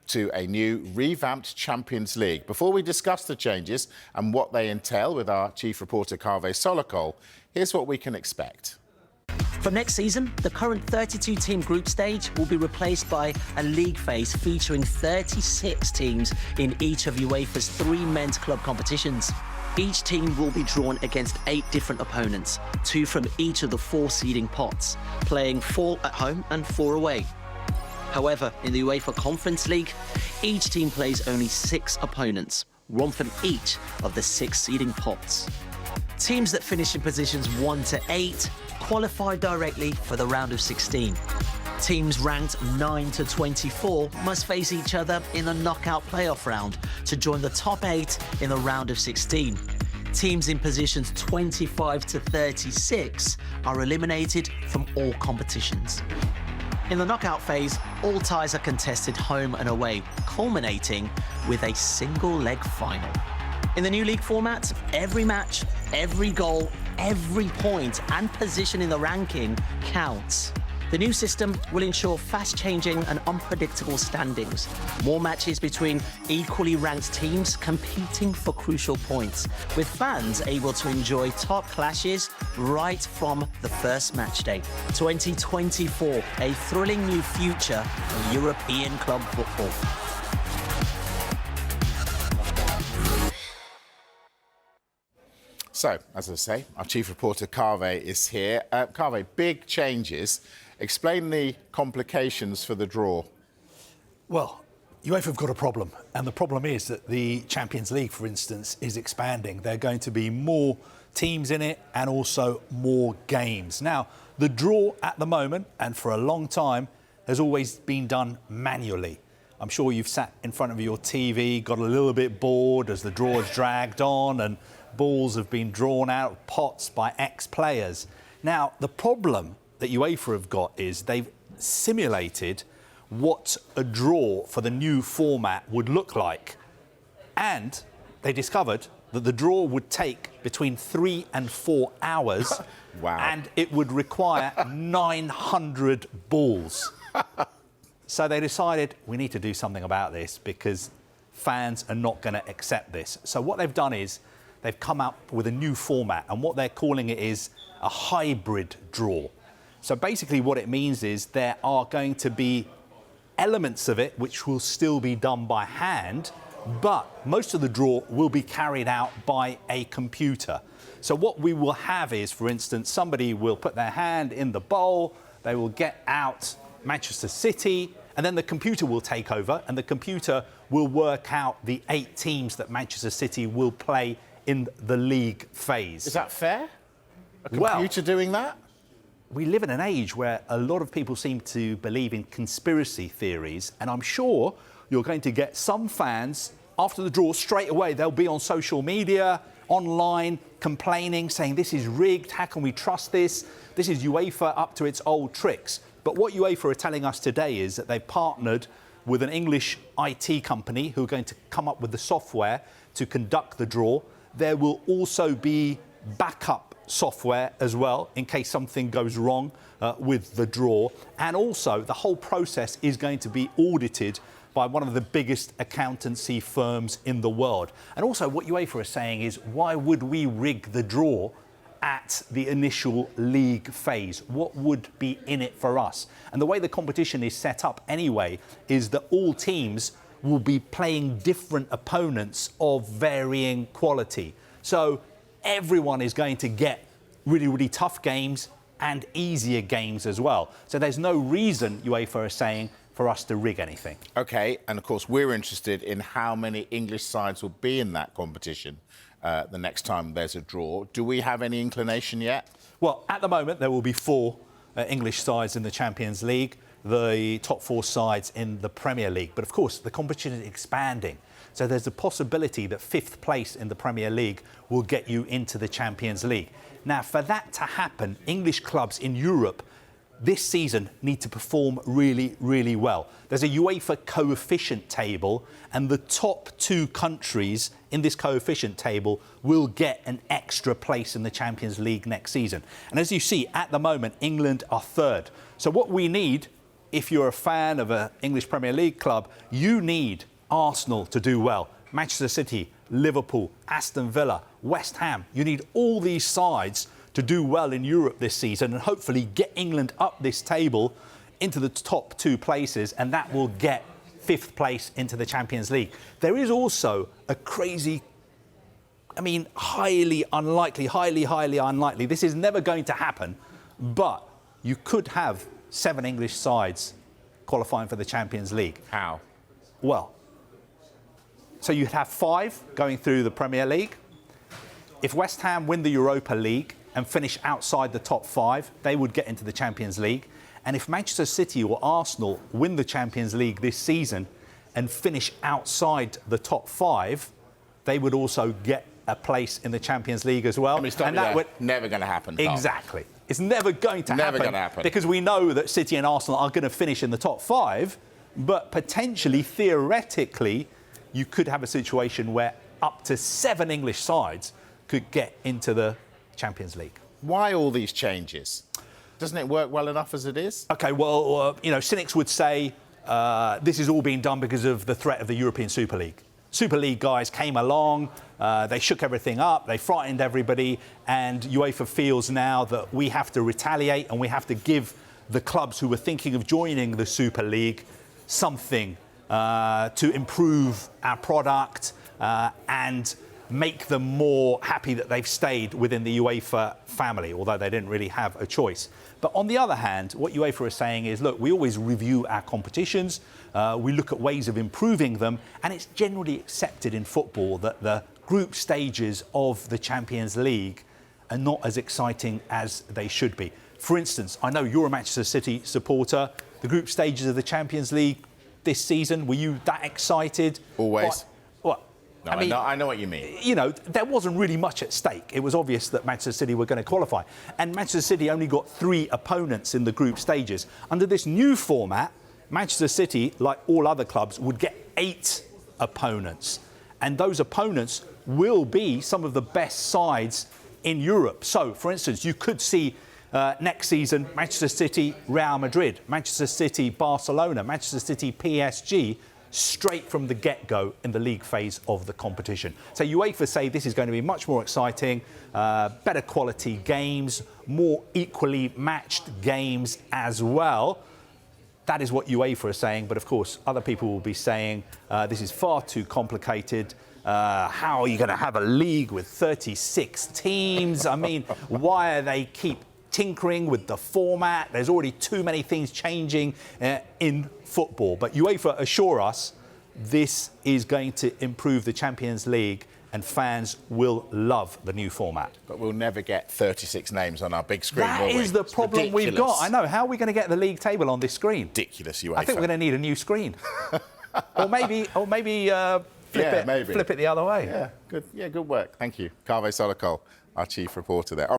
to a new revamped Champions League. Before we discuss the changes and what they entail with our chief reporter Kaveh Solhekol, here's what we can expect. From next season, the current 32-team group stage will be replaced by a league phase featuring 36 teams in each of UEFA's 3 men's club competitions. Each team will be drawn against 8 different opponents, 2 from each of the 4 seeding pots, playing 4 at home and 4 away. However, in the UEFA Conference League, each team plays only 6 opponents, 1 from each of the 6 seeding pots. Teams that finish in positions 1 to 8 qualify directly for the round of 16. Teams ranked 9 to 24 must face each other in the knockout playoff round to join the top 8 in the round of 16. Teams in positions 25 to 36 are eliminated from all competitions. In the knockout phase, all ties are contested home and away, culminating with a single-leg final. In the new league format, every match, every goal, every point and position in the ranking counts. The new system will ensure fast-changing and unpredictable standings, more matches between equally ranked teams competing for crucial points, with fans able to enjoy top clashes right from the first match day. 2024, a thrilling new future for European club football. So, as I say, our chief reporter Kaveh is here. Kaveh, big changes. Explain the complications for the draw. Well, UEFA have got a problem, and the problem is that the Champions League, for instance, is expanding. There are going to be more teams in it and also more games. Now, the draw at the moment, and for a long time, has always been done manually. I'm sure you've sat in front of your TV, got a little bit bored as the draw has dragged on and balls have been drawn out of pots by ex-players. Now, the problem that UEFA have got is they've simulated what a draw for the new format would look like. And they discovered that the draw would take between 3 and 4 hours. Wow. And it would require 900 balls. So they decided we need to do something about this because fans are not going to accept this. So what they've done is they've come up with a new format, and what they're calling it is a hybrid draw. So basically what it means is there are going to be elements of it which will still be done by hand, but most of the draw will be carried out by a computer. So what we will have is, for instance, somebody will put their hand in the bowl, they will get out Manchester City, and then the computer will take over, and the computer will work out the 8 teams that Manchester City will play in the league phase. Is that fair? A computer doing that? We live in an age where a lot of people seem to believe in conspiracy theories, and I'm sure you're going to get some fans, after the draw, straight away, they'll be on social media, online, complaining, saying this is rigged, how can we trust this? This is UEFA up to its old tricks. But what UEFA are telling us today is that they've partnered with an English IT company who are going to come up with the software to conduct the draw. There will also be backup software as well in case something goes wrong with the draw. And also the whole process is going to be audited by one of the biggest accountancy firms in the world. And also what UEFA are saying is, why would we rig the draw at the initial league phase? What would be in it for us? And the way the competition is set up anyway is that all teams will be playing different opponents of varying quality. So everyone is going to get really, really tough games and easier games as well. So there's no reason, UEFA are saying, for us to rig anything. OK, and of course we're interested in how many English sides will be in that competition the next time there's a draw. Do we have any inclination yet? Well, at the moment there will be 4 English sides in the Champions League, the top 4 sides in the Premier League. But of course the competition is expanding. So there's a possibility that 5th place in the Premier League will get you into the Champions League. Now, for that to happen, English clubs in Europe this season need to perform really, really well. There's a UEFA coefficient table, and the top 2 countries in this coefficient table will get an extra place in the Champions League next season. And as you see, at the moment, England are 3rd. So what we need if you're a fan of an English Premier League club, you need Arsenal to do well. Manchester City, Liverpool, Aston Villa, West Ham. You need all these sides to do well in Europe this season and hopefully get England up this table into the top 2 places, and that will get 5th place into the Champions League. There is also a crazy, highly unlikely. This is never going to happen, but you could have 7 English sides qualifying for the Champions League. How? Well, so you'd have 5 going through the Premier League. If West Ham win the Europa League and finish outside the top 5, they would get into the Champions League. And if Manchester City or Arsenal win the Champions League this season and finish outside the top 5, they would also get a place in the Champions League as well. Never going to happen, Tom. Exactly. It's never going to happen. Never going to happen. Because we know that City and Arsenal are going to finish in the top 5, but potentially, theoretically, you could have a situation where up to 7 English sides could get into the Champions League. Why all these changes? Doesn't it work well enough as it is? OK, well, cynics would say this is all being done because of the threat of the European Super League. Super League guys came along, they shook everything up, they frightened everybody, and UEFA feels now that we have to retaliate and we have to give the clubs who were thinking of joining the Super League something to improve our product and make them more happy that they've stayed within the UEFA family, although they didn't really have a choice. But on the other hand, what UEFA is saying is, look, we always review our competitions, we look at ways of improving them, and it's generally accepted in football that the group stages of the Champions League are not as exciting as they should be. For instance, I know you're a Manchester City supporter. The group stages of the Champions League this season, were you that excited? Always. What? No, I know what you mean. There wasn't really much at stake. It was obvious that Manchester City were going to qualify. And Manchester City only got 3 opponents in the group stages. Under this new format, Manchester City, like all other clubs, would get 8 opponents. And those opponents will be some of the best sides in Europe. So, for instance, you could see next season Manchester City, Real Madrid, Manchester City, Barcelona, Manchester City, PSG, straight from the get-go in the league phase of the competition. So UEFA say this is going to be much more exciting, better quality games, more equally matched games as well. That is what UEFA is saying, but of course other people will be saying this is far too complicated. How are you going to have a league with 36 teams? Why are they keep tinkering with the format? There's already too many things changing in football. But UEFA assure us this is going to improve the Champions League and fans will love the new format. But we'll never get 36 names on our big screen, That is the problem we've got. I know. How are we going to get the league table on this screen? Ridiculous, UEFA. I think we're going to need a new screen. or maybe flip it the other way. Yeah, good work. Thank you. Kaveh Solhekol, our chief reporter there.